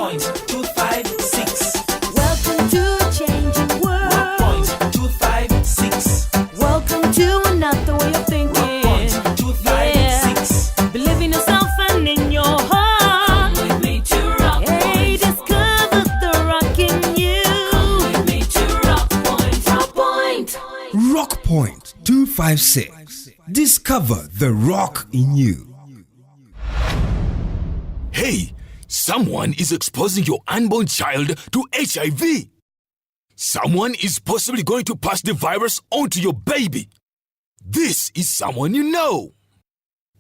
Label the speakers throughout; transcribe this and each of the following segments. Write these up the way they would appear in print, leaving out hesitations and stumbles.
Speaker 1: Point 256.
Speaker 2: Welcome to a changing world.
Speaker 1: Rock Point 256.
Speaker 2: Welcome to another way of thinking.
Speaker 1: Rock Point 256.
Speaker 2: Yeah. Believe in yourself and in your heart.
Speaker 1: Come with me to Rock
Speaker 2: Hey,
Speaker 1: Point.
Speaker 2: discover the rock in you.
Speaker 1: Come with me to Rock Point. Rock Point.
Speaker 3: Rock Point 256. Discover the rock in you.
Speaker 4: Hey, someone is exposing your unborn child to HIV. Someone is possibly going to pass the virus on to your baby. This is someone you know.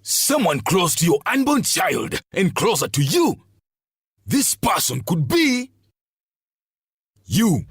Speaker 4: Someone close to your unborn child and closer to you. This person could be you.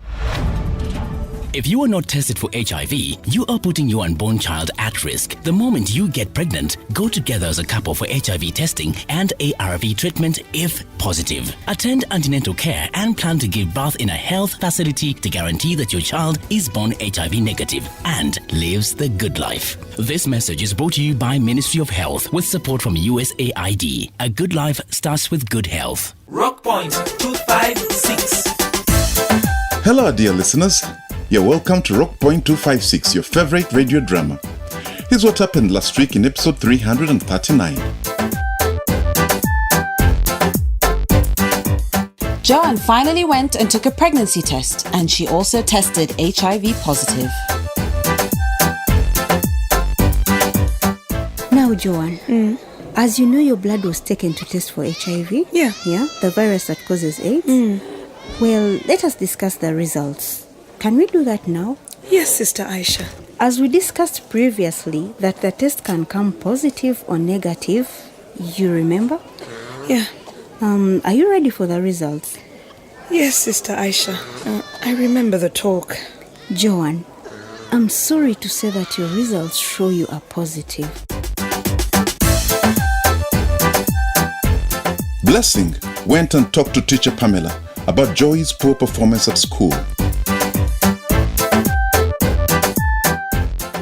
Speaker 5: If you are not tested for HIV, you are putting your unborn child at risk. The moment you get pregnant, go together as a couple for HIV testing and ARV treatment if positive. Attend antenatal care and plan to give birth in a health facility to guarantee that your child is born HIV negative and lives the good life. This message is brought to you by Ministry of Health with support from USAID. A good life starts with good health.
Speaker 1: Rock Point 256.
Speaker 6: Hello, dear listeners. You're welcome to Rock Point 256, your favorite radio drama. Here's what happened last week in episode 339.
Speaker 7: Joanne finally went and took a pregnancy test, and she also tested HIV positive.
Speaker 8: Now, Joanne, as you know, your blood was taken to test for HIV.
Speaker 9: Yeah.
Speaker 8: Yeah, the virus that causes AIDS. Well, let us discuss the results. Can we do that now?
Speaker 9: Yes, Sister Aisha.
Speaker 8: As we discussed previously, that the test can come positive or negative, you remember?
Speaker 9: Yeah.
Speaker 8: Are you ready for the results?
Speaker 9: Yes, Sister Aisha. I remember the talk.
Speaker 8: Joanne, I'm sorry to say that your results show you are positive.
Speaker 6: Blessing went and talked to teacher Pamela about Joy's poor performance at school.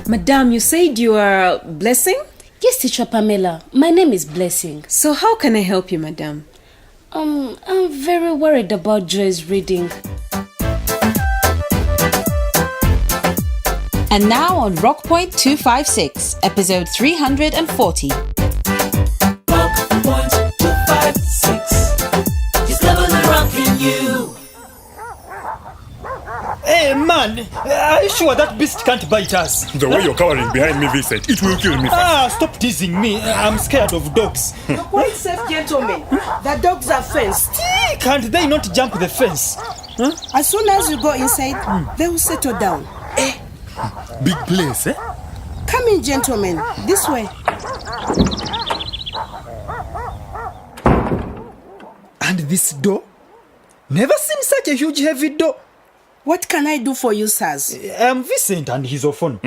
Speaker 9: Madam, you said you are Blessing?
Speaker 10: Yes, Teacher Pamela. My name is Blessing.
Speaker 9: So how can I help you, Madam?
Speaker 10: I'm very worried about Joy's reading.
Speaker 7: And now on Rock Point 256, episode 340.
Speaker 1: Rock Point 256. Discover the rock in you.
Speaker 11: Hey man, are you sure that beast can't bite us?
Speaker 4: The way you're cowering behind me, Vincent, it will kill me.
Speaker 11: Stop teasing me. I'm scared of dogs.
Speaker 9: Quite safe, gentlemen. The dogs are fenced.
Speaker 11: Can't they not jump the fence?
Speaker 9: As soon as you go inside, they will settle down.
Speaker 4: Big place, eh?
Speaker 9: Come in, gentlemen. This way.
Speaker 11: And this door? Never seen such a huge heavy door.
Speaker 9: What can I do for you, sirs?
Speaker 11: I'm Vincent and his Ophono.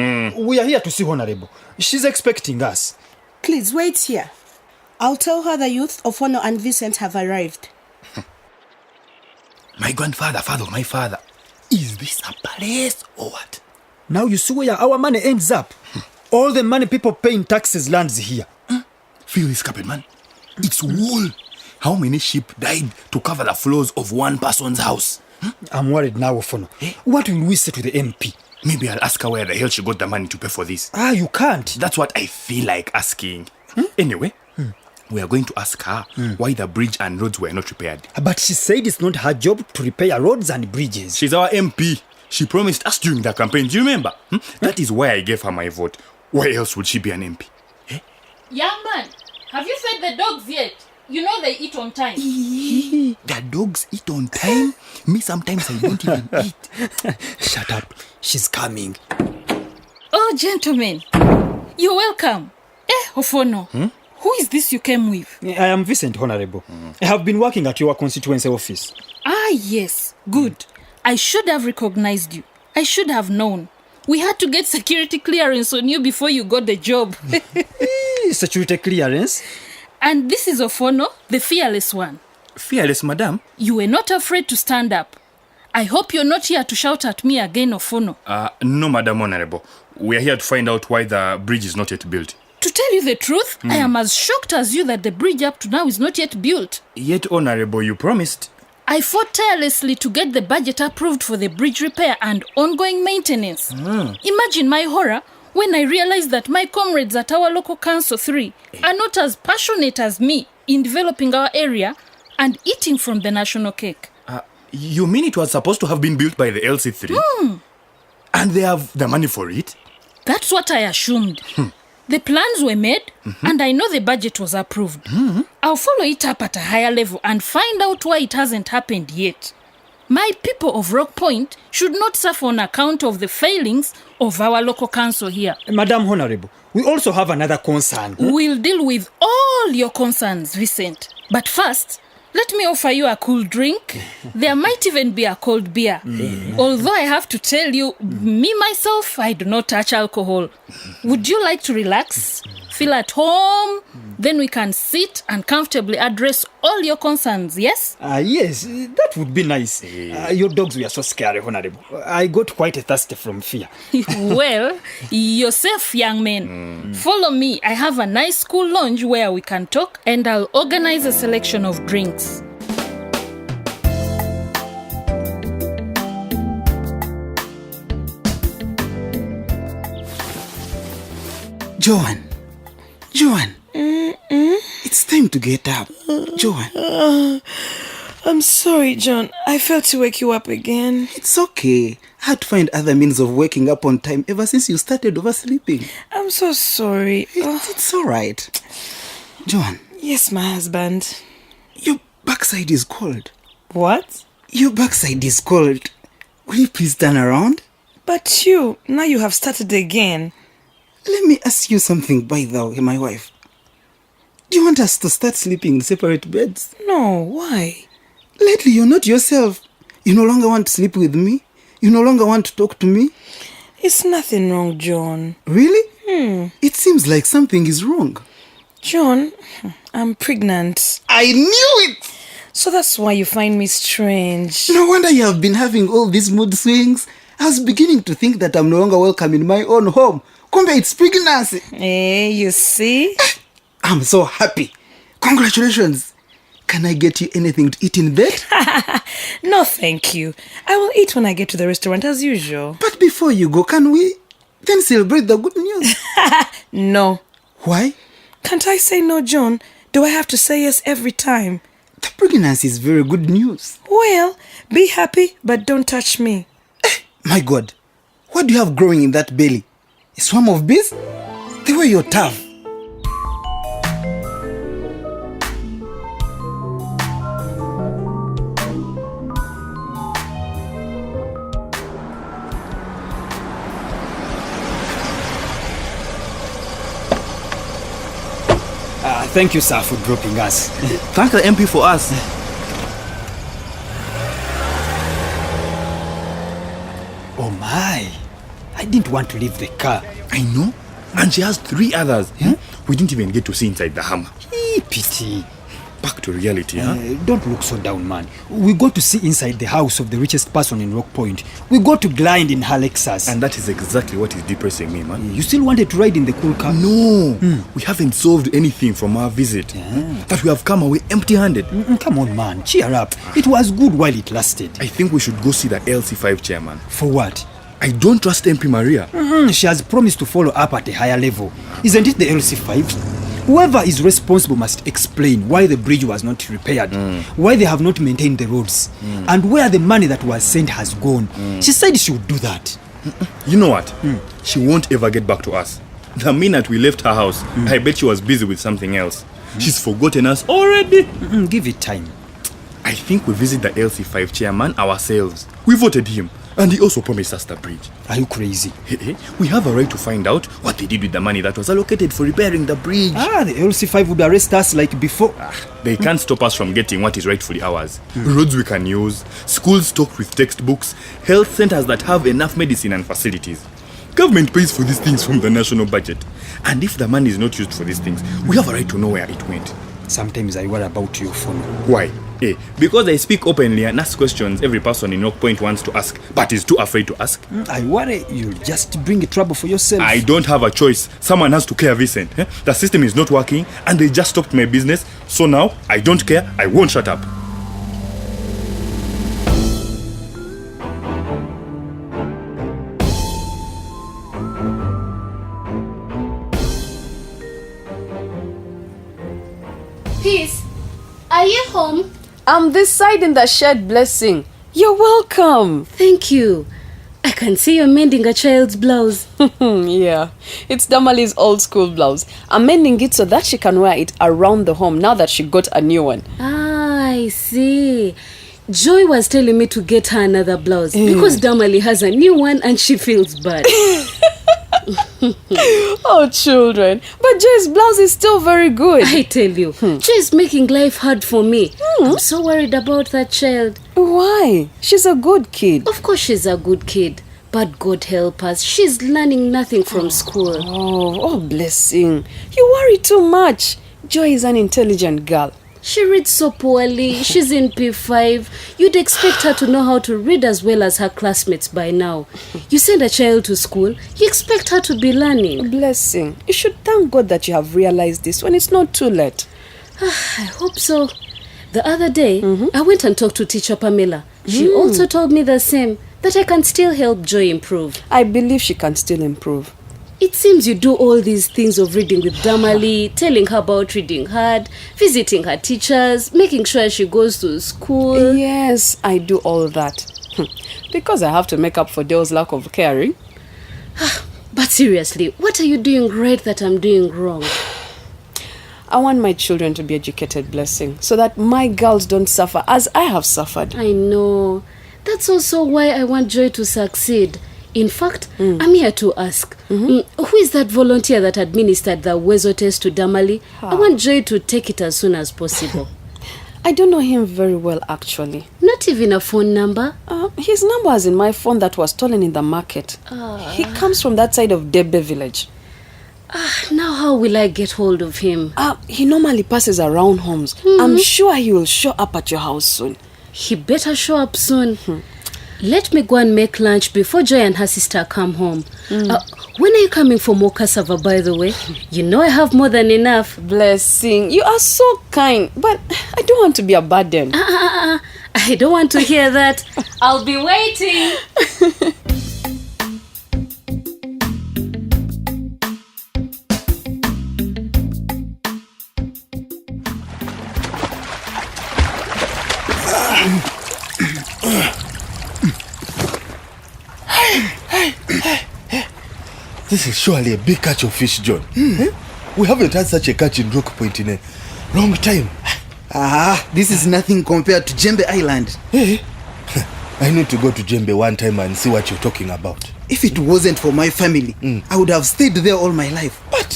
Speaker 11: We are here to see Honorable. She's expecting us.
Speaker 9: Please wait here. I'll tell her the youth of Ono and Vincent have arrived.
Speaker 4: My grandfather, father of my father. Is this a palace or what?
Speaker 11: Now you see where our money ends up. All the money people pay in taxes lands here.
Speaker 4: Feel this carpet, man. It's wool. How many sheep died to cover the floors of one person's house?
Speaker 11: I'm worried now, Ophono. What will we say to the MP?
Speaker 4: Maybe I'll ask her where the hell she got the money to pay for this.
Speaker 11: You can't.
Speaker 4: That's what I feel like asking. Anyway, we are going to ask her why the bridge and roads were not repaired.
Speaker 11: But she said it's not her job to repair roads and bridges.
Speaker 4: She's our MP. She promised us during the campaign. Do you remember? That is why I gave her my vote. Why else would she be an MP?
Speaker 10: Young man, have you fed the dogs yet? You know they eat on time.
Speaker 4: The dogs eat on time? Me sometimes I don't even eat.
Speaker 11: Shut up. She's coming.
Speaker 12: Oh, gentlemen. You're welcome. Ophono. Who is this you came with?
Speaker 11: I am Vincent, Honorable. I have been working at your constituency office.
Speaker 12: Yes. Good. I should have recognized you. I should have known. We had to get security clearance on you before you got the job.
Speaker 11: Security clearance?
Speaker 12: And this is Ophono, the fearless one.
Speaker 4: Fearless, madam?
Speaker 12: You were not afraid to stand up. I hope you're not here to shout at me again, Ophono.
Speaker 4: No, Madam Honorable. We are here to find out why the bridge is not yet built.
Speaker 12: To tell you the truth, I am as shocked as you that the bridge up to now is not yet built.
Speaker 4: Yet, Honorable, you promised.
Speaker 12: I fought tirelessly to get the budget approved for the bridge repair and ongoing maintenance. Imagine my horror when I realized that my comrades at our local council 3 are not as passionate as me in developing our area and eating from the national cake.
Speaker 13: You mean it was supposed to have been built by the LC3? And they have the money for it?
Speaker 12: That's what I assumed. The plans were made, and I know the budget was approved. I'll follow it up at a higher level and find out why it hasn't happened yet. My people of Rock Point should not suffer on account of the failings of our local council here.
Speaker 11: Madam Honorable, we also have another concern.
Speaker 12: We'll deal with all your concerns, Vincent. But first, let me offer you a cool drink. There might even be a cold beer. Although I have to tell you, me myself, I do not touch alcohol. Would you like to relax? Feel at home? Then we can sit and comfortably address all your concerns, yes?
Speaker 11: Yes, that would be nice. Your dogs were so scary, Honorable. I got quite thirsty from fear.
Speaker 12: Well, you're safe, young men. Follow me. I have a nice cool lounge where we can talk, and I'll organize a selection of drinks.
Speaker 14: Joan, it's time to get up. Joan.
Speaker 15: I'm sorry, John. I failed to wake you up again.
Speaker 14: It's okay. I had to find other means of waking up on time ever since you started oversleeping.
Speaker 15: I'm so sorry.
Speaker 14: It's all right. Joan.
Speaker 15: Yes, my husband.
Speaker 14: Your backside is cold.
Speaker 15: What?
Speaker 14: Your backside is cold. Will you please turn around?
Speaker 15: But now you have started again.
Speaker 14: Let me ask you something, by the way, my wife. Do you want us to start sleeping in separate beds?
Speaker 15: No, why?
Speaker 14: Lately, you're not yourself. You no longer want to sleep with me? You no longer want to talk to me?
Speaker 15: It's nothing wrong, John.
Speaker 14: Really? It seems like something is wrong.
Speaker 15: John, I'm pregnant.
Speaker 14: I knew it!
Speaker 15: So that's why you find me strange.
Speaker 14: No wonder you have been having all these mood swings. I was beginning to think that I'm no longer welcome in my own home. Kumbe, it's pregnancy.
Speaker 15: You see?
Speaker 14: I'm so happy. Congratulations. Can I get you anything to eat in bed?
Speaker 15: No, thank you. I will eat when I get to the restaurant as usual.
Speaker 14: But before you go, can we then celebrate the good news?
Speaker 15: No.
Speaker 14: Why?
Speaker 15: Can't I say no, John? Do I have to say yes every time?
Speaker 14: The pregnancy is very good news.
Speaker 15: Well, be happy, but don't touch me.
Speaker 14: My God, what do you have growing in that belly? A swarm of bees? They were your tough.
Speaker 11: Thank you, sir, for dropping us.
Speaker 13: Thank the MP for us.
Speaker 11: Oh my, I didn't want to leave the car.
Speaker 13: I know. And she has 3 others. We didn't even get to see inside the Hummer.
Speaker 11: Pity.
Speaker 13: Back to reality,
Speaker 11: Don't look so down, man. We got to see inside the house of the richest person in Rock Point. We got to glide in her Lexus.
Speaker 13: And that is exactly what is depressing me, man.
Speaker 11: You still wanted to ride in the cool car?
Speaker 13: No. We haven't solved anything from our visit. That we have come away empty-handed.
Speaker 11: Come on, man. Cheer up. It was good while it lasted.
Speaker 13: I think we should go see the LC5 chairman.
Speaker 11: For what?
Speaker 13: I don't trust MP Maria.
Speaker 11: She has promised to follow up at a higher level. Isn't it the LC5? Whoever is responsible must explain why the bridge was not repaired, why they have not maintained the roads, and where the money that was sent has gone. She said she would do that.
Speaker 13: You know what? She won't ever get back to us. The minute we left her house, I bet she was busy with something else. She's forgotten us already.
Speaker 11: Give it time.
Speaker 13: I think we visit the LC5 chairman ourselves. We voted him. And he also promised us the bridge.
Speaker 11: Are you crazy?
Speaker 13: We have a right to find out what they did with the money that was allocated for repairing the bridge.
Speaker 11: The LC5 would arrest us like before.
Speaker 13: They can't stop us from getting what is rightfully ours. Roads we can use, schools stocked with textbooks, health centers that have enough medicine and facilities. Government pays for these things from the national budget. And if the money is not used for these things, we have a right to know where it went.
Speaker 11: Sometimes I worry about your phone.
Speaker 13: Why? Because I speak openly and ask questions every person in Rock Point wants to ask, but is too afraid to ask.
Speaker 11: I worry you'll just bring trouble for yourself.
Speaker 13: I don't have a choice. Someone has to care, Vincent. The system is not working and they just stopped my business. So now, I don't care. I won't shut up.
Speaker 10: Peace, are you home?
Speaker 16: I'm this side in the shed, Blessing. You're welcome.
Speaker 17: Thank you. I can see you're mending a child's blouse.
Speaker 16: Yeah, it's Damali's old school blouse. I'm mending it so that she can wear it around the home now that she got a new one.
Speaker 17: Ah, I see. Joy was telling me to get her another blouse because Damali has a new one and she feels bad.
Speaker 16: Oh, children. But Joy's blouse is still very good.
Speaker 17: I tell you, Joy is making life hard for me. I'm so worried about that child.
Speaker 16: Why? She's a good kid.
Speaker 17: Of course she's a good kid. But God help us, she's learning nothing from school.
Speaker 16: Oh, Blessing. You worry too much. Joy is an intelligent girl.
Speaker 17: She reads so poorly. She's in P5. You'd expect her to know how to read as well as her classmates by now. You send a child to school, you expect her to be learning.
Speaker 16: Blessing. You should thank God that you have realized this when it's not too late.
Speaker 17: I hope so. The other day, I went and talked to teacher Pamela. She also told me the same, that I can still help Joy improve.
Speaker 16: I believe she can still improve.
Speaker 17: It seems you do all these things of reading with Damali, telling her about reading hard, visiting her teachers, making sure she goes to school.
Speaker 16: Yes, I do all that. Because I have to make up for Dale's lack of caring.
Speaker 17: But seriously, what are you doing right that I'm doing wrong?
Speaker 16: I want my children to be educated, Blessing, so that my girls don't suffer as I have suffered.
Speaker 17: I know. That's also why I want Joy to succeed. In fact, I'm here to ask, who is that volunteer that administered the Wezo test to Damali? I want Joy to take it as soon as possible.
Speaker 16: I don't know him very well, actually.
Speaker 17: Not even a phone number?
Speaker 16: His number is in my phone that was stolen in the market. He comes from that side of Debe village.
Speaker 17: Now how will I get hold of him?
Speaker 16: He normally passes around homes. I'm sure he will show up at your house soon.
Speaker 17: He better show up soon. Let me go and make lunch before Joy and her sister come home. When are you coming for more cassava, by the way? You know I have more than enough.
Speaker 16: Blessing, you are so kind, but I don't want to be a burden.
Speaker 17: I don't want to hear that. I'll be waiting.
Speaker 18: This is surely a big catch of fish, John. We haven't had such a catch in Rock Point in a long time.
Speaker 14: This is nothing compared to Jembe Island.
Speaker 18: I need to go to Jembe one time and see what you're talking about.
Speaker 14: If it wasn't for my family, I would have stayed there all my life.
Speaker 18: But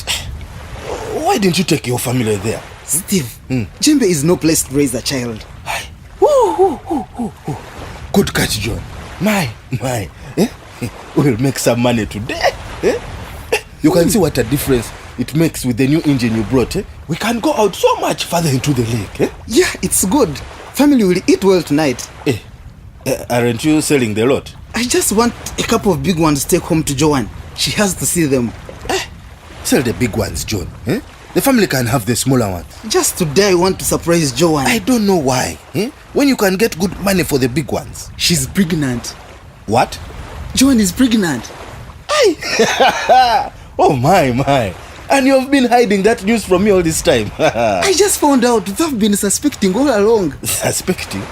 Speaker 18: why didn't you take your family there?
Speaker 14: Steve, Jembe is no place to raise a child.
Speaker 18: Good catch, John. My. We'll make some money today. You can see what a difference it makes with the new engine you brought. We can go out so much further into the lake.
Speaker 14: Yeah, it's good. Family will eat well tonight.
Speaker 18: Aren't you selling the lot?
Speaker 14: I just want a couple of big ones to take home to Joanne. She has to see them.
Speaker 18: Sell the big ones, John. The family can have the smaller ones.
Speaker 14: Just today I want to surprise Joanne.
Speaker 18: I don't know why. When you can get good money for the big ones.
Speaker 14: She's pregnant.
Speaker 18: What?
Speaker 14: Joanne is pregnant.
Speaker 18: Oh my. And you've been hiding that news from me all this time.
Speaker 14: I just found out. They've been suspecting all along.
Speaker 18: Suspecting?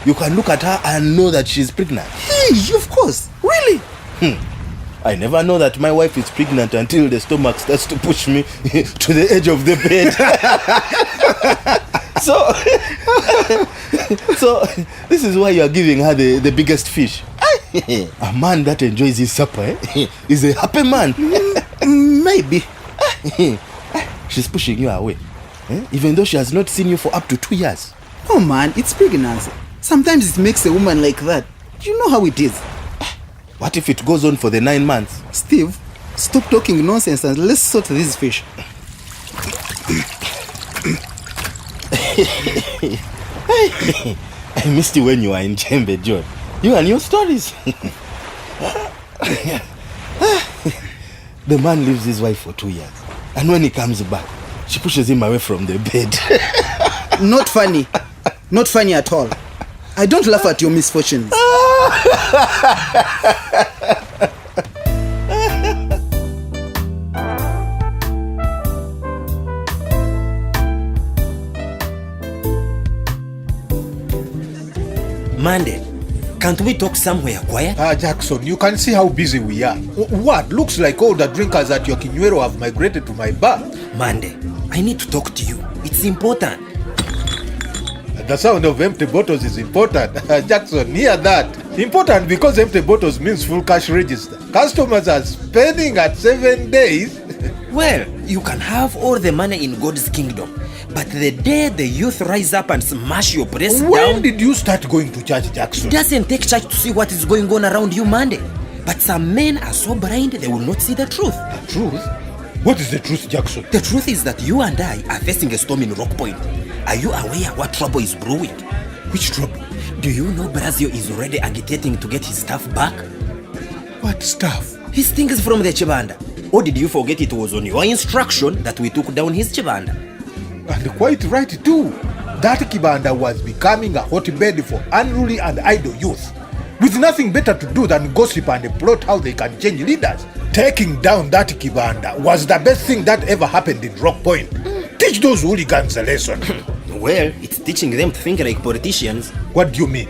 Speaker 18: You can look at her and know that she's pregnant.
Speaker 14: Hey, of course.
Speaker 18: Really? I never know that my wife is pregnant until the stomach starts to push me to the edge of the bed. So this is why you are giving her the biggest fish. A man that enjoys his supper is a happy man.
Speaker 14: Maybe.
Speaker 18: She's pushing you away, even though she has not seen you for up to 2 years.
Speaker 14: Oh man, it's pregnancy. Sometimes it makes a woman like that. You know how it is.
Speaker 18: What if it goes on for the 9 months?
Speaker 14: Steve, stop talking nonsense and let's sort these fish.
Speaker 18: I missed you when you were in Jembe, John. You and your stories. The man leaves his wife for 2 years. And when he comes back, she pushes him away from the bed.
Speaker 14: Not funny. Not funny at all. I don't laugh at your misfortunes.
Speaker 19: Monday, can't we talk somewhere quiet?
Speaker 20: Jackson, you can see how busy we are. What? Looks like all the drinkers at your Kinywero have migrated to my bar.
Speaker 19: Monday, I need to talk to you. It's important.
Speaker 20: The sound of empty bottles is important. Jackson, hear that. Important because empty bottles means full cash register. Customers are spending at 7 days.
Speaker 19: Well, you can have all the money in God's kingdom, but the day the youth rise up and smash your place down...
Speaker 20: When did you start going to church, Jackson?
Speaker 19: It doesn't take church to see what is going on around you, Monday. But some men are so blind they will not see the truth.
Speaker 20: The truth? What is the truth, Jackson?
Speaker 19: The truth is that you and I are facing a storm in Rock Point. Are you aware what trouble is brewing?
Speaker 20: Which trouble?
Speaker 19: Do you know Brazil is already agitating to get his stuff back?
Speaker 20: What stuff?
Speaker 19: His things from the Chibanda. Or did you forget it was on your instruction that we took down his Chibanda?
Speaker 20: And quite right too. That Kibanda was becoming a hotbed for unruly and idle youth, with nothing better to do than gossip and plot how they can change leaders. Taking down that Kibanda was the best thing that ever happened in Rock Point. Teach those hooligans a lesson.
Speaker 19: Well, it's teaching them to think like politicians.
Speaker 20: What do you mean?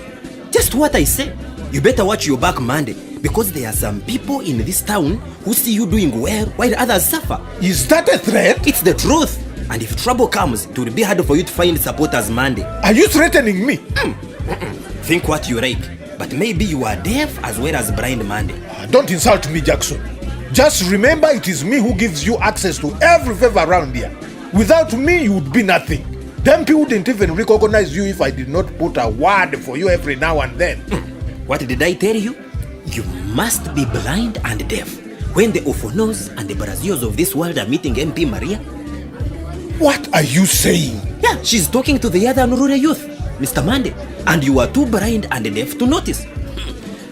Speaker 19: Just what I say. You better watch your back, Monday, because there are some people in this town who see you doing well while others suffer.
Speaker 20: Is that a threat?
Speaker 19: It's the truth. And if trouble comes, it will be hard for you to find supporters, Monday.
Speaker 20: Are you threatening me?
Speaker 19: Think what you like. But maybe you are deaf as well as blind, Monday.
Speaker 20: Don't insult me, Jackson. Just remember it is me who gives you access to every favor around here. Without me, you would be nothing. Them people wouldn't even recognize you if I did not put a word for you every now and then.
Speaker 19: What did I tell you? You must be blind and deaf when the Ofonos and the Brazils of this world are meeting MP Maria.
Speaker 20: What are you saying?
Speaker 19: Yeah, she's talking to the other Nurure youth, Mr. Monday, and you are too blind and deaf to notice.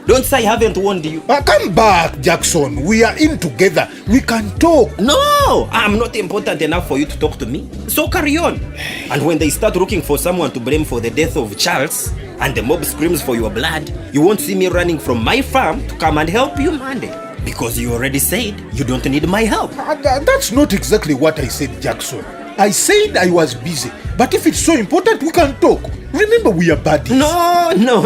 Speaker 19: Don't say I haven't warned you.
Speaker 20: Come back, Jackson. We are in together. We can talk.
Speaker 19: No, I'm not important enough for you to talk to me. So carry on. And when they start looking for someone to blame for the death of Charles, and the mob screams for your blood, you won't see me running from my farm to come and help you, Monday. Because you already said you don't need my help.
Speaker 20: That's not exactly what I said, Jackson. I said I was busy. But if it's so important, we can talk. Remember, we are buddies.
Speaker 19: No,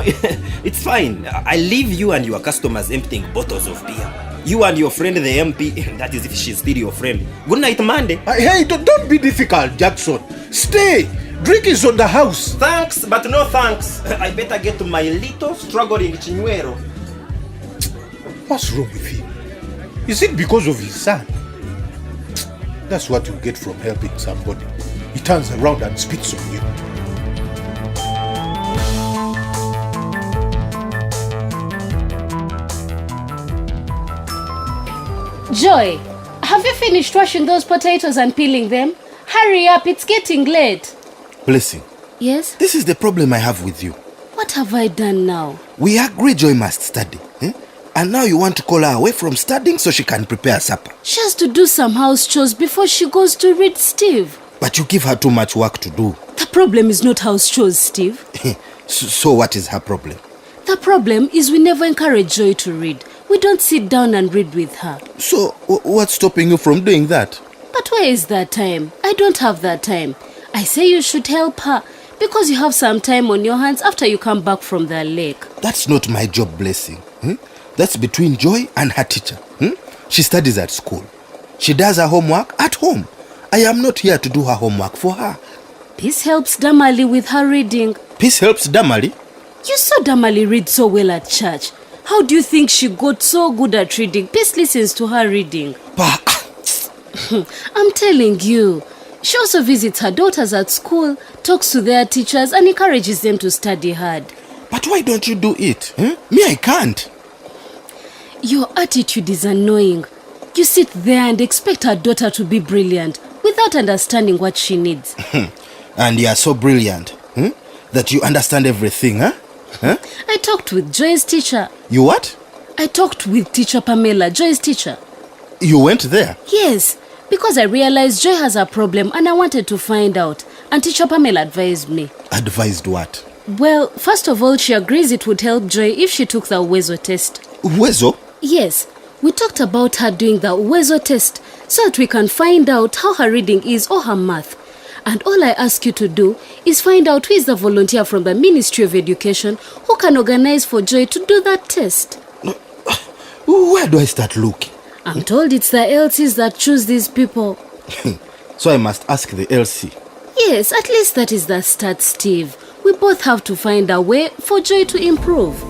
Speaker 19: it's fine. I leave you and your customers emptying bottles of beer. You and your friend, the MP, that is if she's still your friend. Good night, Monday.
Speaker 20: Hey, don't be difficult, Jackson. Stay. Drink is on the house.
Speaker 19: Thanks, but no thanks. I better get to my little struggling Kinywero.
Speaker 20: What's wrong with him? Is it because of his son? That's what you get from helping somebody. He turns around and spits on you.
Speaker 17: Joy, have you finished washing those potatoes and peeling them? Hurry up, it's getting late.
Speaker 18: Blessing.
Speaker 17: Yes?
Speaker 18: This is the problem I have with you.
Speaker 17: What have I done now?
Speaker 18: We agree Joy must study. And now you want to call her away from studying so she can prepare supper.
Speaker 17: She has to do some house chores before she goes to read Steve.
Speaker 18: But you give her too much work to do.
Speaker 17: The problem is not house chores, Steve.
Speaker 18: So what is her problem?
Speaker 17: The problem is we never encourage Joy to read. We don't sit down and read with her.
Speaker 18: So what's stopping you from doing that?
Speaker 17: But where is that time? I don't have that time. I say you should help her because you have some time on your hands after you come back from the lake.
Speaker 18: That's not my job, Blessing. That's between Joy and her teacher. She studies at school. She does her homework at home. I am not here to do her homework for her.
Speaker 17: Peace helps Damali with her reading.
Speaker 18: Peace helps Damali?
Speaker 17: You saw Damali read so well at church. How do you think she got so good at reading? Peace listens to her reading. I'm telling you. She also visits her daughters at school, talks to their teachers, and encourages them to study hard.
Speaker 18: But why don't you do it? Me, I can't.
Speaker 17: Your attitude is annoying. You sit there and expect her daughter to be brilliant without understanding what she needs.
Speaker 18: And you are so brilliant that you understand everything, huh?
Speaker 17: I talked with Joy's teacher.
Speaker 18: You what?
Speaker 17: I talked with teacher Pamela, Joy's teacher.
Speaker 18: You went there?
Speaker 17: Yes, because I realized Joy has a problem and I wanted to find out. And teacher Pamela advised me.
Speaker 18: Advised what?
Speaker 17: Well, first of all, she agrees it would help Joy if she took the Uwezo test.
Speaker 18: Uwezo?
Speaker 17: Yes, we talked about her doing the Uwezo test so that we can find out how her reading is or her math. And all I ask you to do is find out who is the volunteer from the Ministry of Education who can organize for Joy to do that test.
Speaker 18: Where do I start looking?
Speaker 17: I'm told it's the LCs that choose these people.
Speaker 18: So I must ask the LC.
Speaker 17: Yes, at least that is the start, Steve. We both have to find a way for Joy to improve.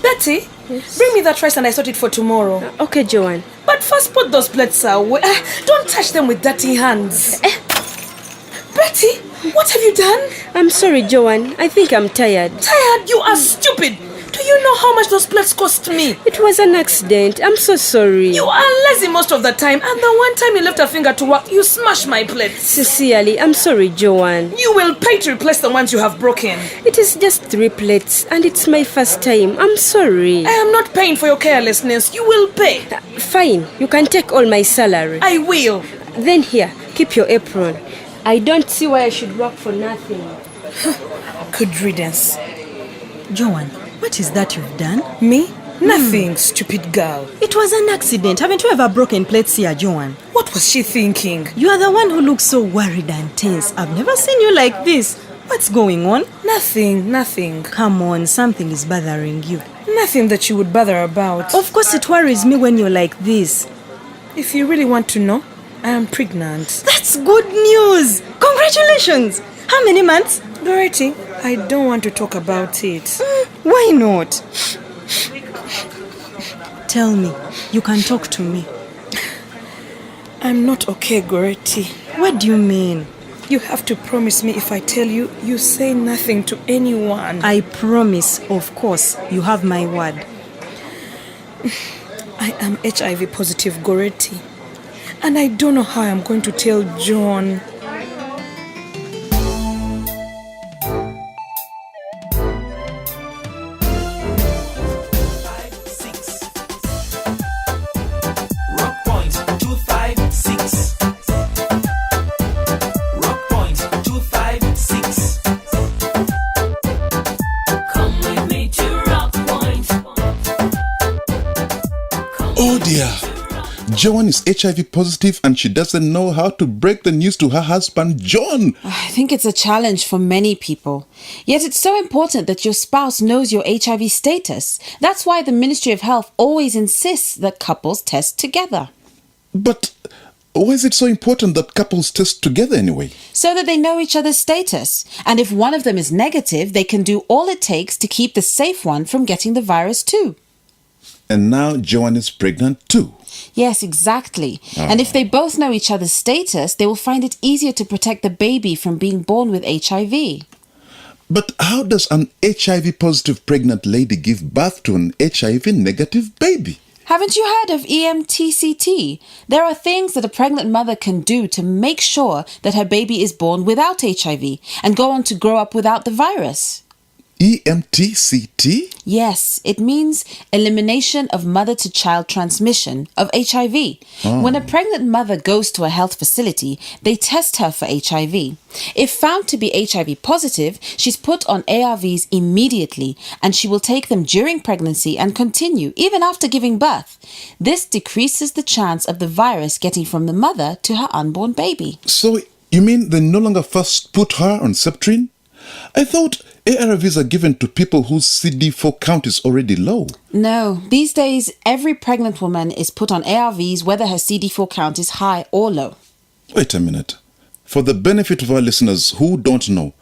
Speaker 15: Betty, bring me that rice and I sort it for tomorrow.
Speaker 9: Okay, Joanne.
Speaker 15: But first put those plates away. Don't touch them with dirty hands. Betty, what have you done?
Speaker 9: I'm sorry, Joanne. I think I'm tired.
Speaker 15: Tired? You are stupid. Do you know how much those plates cost me?
Speaker 9: It was an accident. I'm so sorry.
Speaker 15: You are lazy most of the time, and the one time you left a finger to work, you smashed my plates.
Speaker 9: Sincerely, I'm sorry, Joanne.
Speaker 15: You will pay to replace the ones you have broken.
Speaker 9: It is just 3 plates, and it's my first time. I'm sorry.
Speaker 15: I am not paying for your carelessness. You will pay.
Speaker 9: Fine. You can take all my salary.
Speaker 15: I will.
Speaker 9: Then here, keep your apron. I don't see why I should work for nothing.
Speaker 15: Good riddance.
Speaker 2: Joanne, what is that you've done?
Speaker 15: Me? Nothing, stupid girl.
Speaker 2: It was an accident. Haven't you ever broken plates here, Joanne?
Speaker 15: What was she thinking?
Speaker 2: You are the one who looks so worried and tense. I've never seen you like this. What's going on?
Speaker 15: Nothing.
Speaker 2: Come on, something is bothering you.
Speaker 15: Nothing that you would bother about.
Speaker 2: Of course it worries me when you're like this.
Speaker 15: If you really want to know, I am pregnant.
Speaker 2: That's good news! Congratulations! How many months?
Speaker 15: Dorothy, I don't want to talk about it.
Speaker 2: Why not? Tell me. You can talk to me.
Speaker 15: I'm not okay, Goretti.
Speaker 2: What do you mean?
Speaker 15: You have to promise me if I tell you, you say nothing to anyone.
Speaker 2: I promise, of course. You have my word.
Speaker 15: I am HIV positive, Goretti. And I don't know how I'm going to tell John.
Speaker 6: Oh dear. Joan is HIV positive and she doesn't know how to break the news to her husband, John.
Speaker 7: I think it's a challenge for many people. Yet it's so important that your spouse knows your HIV status. That's why the Ministry of Health always insists that couples test together.
Speaker 6: But why is it so important that couples test together anyway?
Speaker 7: So that they know each other's status. And if one of them is negative, they can do all it takes to keep the safe one from getting the virus too.
Speaker 6: And now Joan is pregnant too.
Speaker 7: Yes, exactly. And if they both know each other's status, they will find it easier to protect the baby from being born with HIV.
Speaker 6: But how does an HIV positive pregnant lady give birth to an HIV negative baby?
Speaker 7: Haven't you heard of EMTCT? There are things that a pregnant mother can do to make sure that her baby is born without HIV and go on to grow up without the virus.
Speaker 6: EMTCT?
Speaker 7: Yes, it means elimination of mother-to-child transmission of HIV. When a pregnant mother goes to a health facility, they test her for HIV. If found to be HIV positive, she's put on ARVs immediately, and she will take them during pregnancy and continue, even after giving birth. This decreases the chance of the virus getting from the mother to her unborn baby.
Speaker 6: So, you mean they no longer first put her on Septrin? I thought ARVs are given to people whose CD4 count is already low.
Speaker 7: No, these days every pregnant woman is put on ARVs whether her CD4 count is high or low.
Speaker 6: Wait a minute. For the benefit of our listeners who don't know,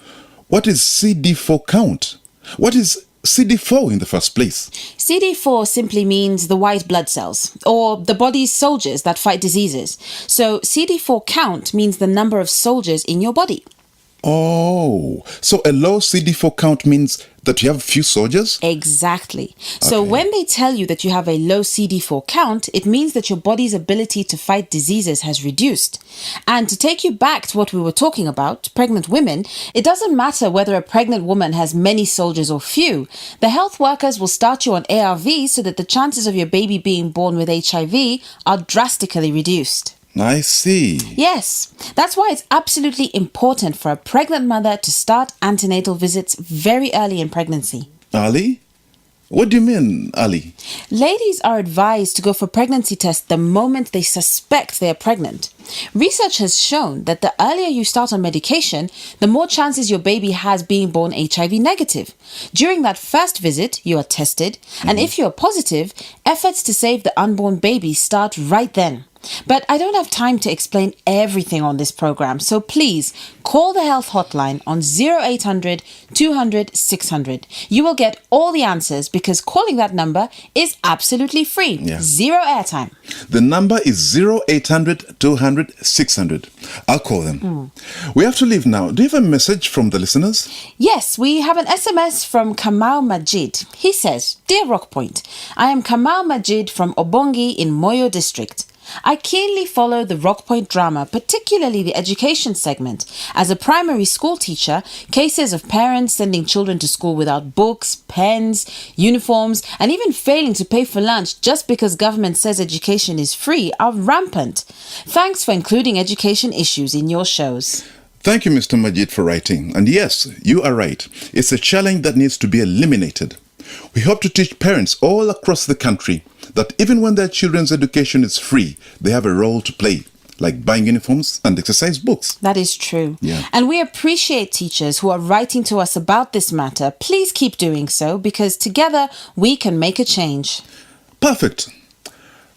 Speaker 6: what is CD4 count? What is CD4 in the first place?
Speaker 7: CD4 simply means the white blood cells, or the body's soldiers that fight diseases. So CD4 count means the number of soldiers in your body.
Speaker 6: Oh, so a low CD4 count means that you have few soldiers?
Speaker 7: Exactly. So when they tell you that you have a low CD4 count, it means that your body's ability to fight diseases has reduced. And to take you back to what we were talking about, pregnant women, it doesn't matter whether a pregnant woman has many soldiers or few. The health workers will start you on ARVs so that the chances of your baby being born with HIV are drastically reduced.
Speaker 6: I see.
Speaker 7: Yes, that's why it's absolutely important for a pregnant mother to start antenatal visits very early in pregnancy.
Speaker 6: Ali? What do you mean, Ali?
Speaker 7: Ladies are advised to go for pregnancy tests the moment they suspect they are pregnant. Research has shown that the earlier you start on medication, the more chances your baby has being born HIV negative. During that first visit, you are tested, and if you are positive, efforts to save the unborn baby start right then. But I don't have time to explain everything on this program, so please call the health hotline on 0800 200 600. You will get all the answers because calling that number is absolutely free. Zero airtime.
Speaker 6: The number is 0800 200 600. I'll call them. We have to leave now. Do you have a message from the listeners?
Speaker 7: Yes, we have an SMS from Kamau Majid. He says, Dear Rockpoint, I am Kamau Majid from Obongi in Moyo District. I keenly follow the Rockpoint drama, particularly the education segment. As a primary school teacher, cases of parents sending children to school without books, pens, uniforms, and even failing to pay for lunch just because government says education is free are rampant. Thanks for including education issues in your shows.
Speaker 6: Thank you, Mr. Majid, for writing. And yes, you are right. It's a challenge that needs to be eliminated. We hope to teach parents all across the country that even when their children's education is free, they have a role to play, like buying uniforms and exercise books.
Speaker 7: That is true.
Speaker 6: Yeah.
Speaker 7: And we appreciate teachers who are writing to us about this matter. Please keep doing so because together we can make a change.
Speaker 6: Perfect.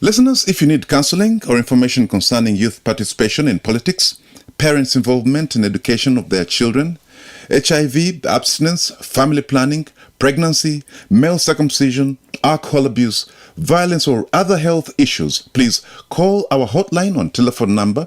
Speaker 6: Listeners, if you need counseling or information concerning youth participation in politics, parents' involvement in education of their children, HIV, abstinence, family planning, pregnancy, male circumcision, alcohol abuse, violence or other health issues, please call our hotline on telephone number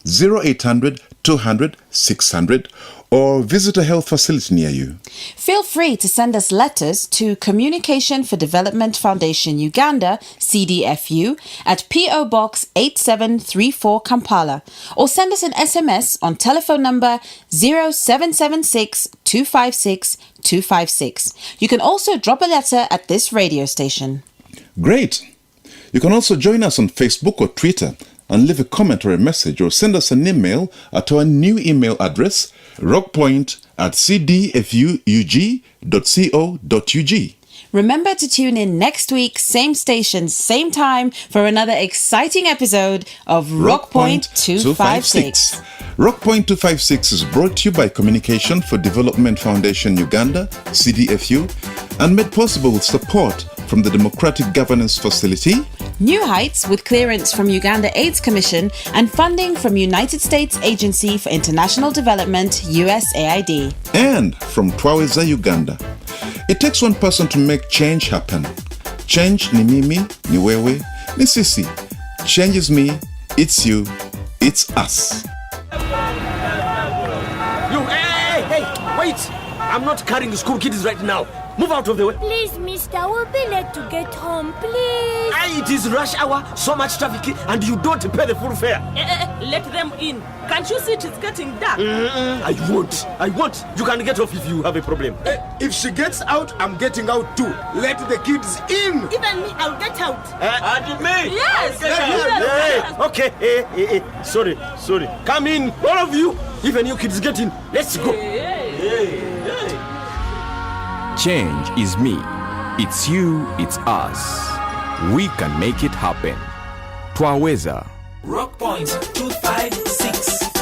Speaker 6: 0800 200 600 or visit a health facility near you.
Speaker 7: Feel free to send us letters to Communication for Development Foundation Uganda, CDFU, at PO Box 8734 Kampala, or send us an SMS on telephone number 0776 256 256. You can also drop a letter at this radio station.
Speaker 6: Great! You can also join us on Facebook or Twitter and leave a comment or a message or send us an email at our new email address rockpoint@cdfug.co.ug.
Speaker 7: Remember to tune in next week, same station, same time, for another exciting episode of Rockpoint 256.
Speaker 6: Rockpoint 256 is brought to you by Communication for Development Foundation Uganda, CDFU, and made possible with support from the Democratic Governance Facility,
Speaker 7: New Heights with clearance from Uganda AIDS Commission and funding from United States Agency for International Development, USAID.
Speaker 6: and from Twaweza, Uganda. It takes one person to make change happen. Change ni mimi, ni wewe, ni sisi. Change is me, it's you, it's us.
Speaker 21: You, hey, wait! I'm not carrying the school kids right now. Move out of the way.
Speaker 1: Please, mister, we'll be late to get home, please.
Speaker 21: It is rush hour, so much traffic, and you don't pay the full fare.
Speaker 15: Let them in. Can't you see it's getting dark?
Speaker 21: I won't. You can get off if you have a problem.
Speaker 22: If she gets out, I'm getting out too. Let the kids in.
Speaker 15: Even me, I'll get out.
Speaker 21: And me?
Speaker 15: Yes.
Speaker 21: Hey, okay. Hey. Sorry. Come in, all of you. Even you kids get in. Let's go.
Speaker 23: Change is me. It's you, it's us. We can make it happen. Twaweza.
Speaker 1: Rockpoint 256.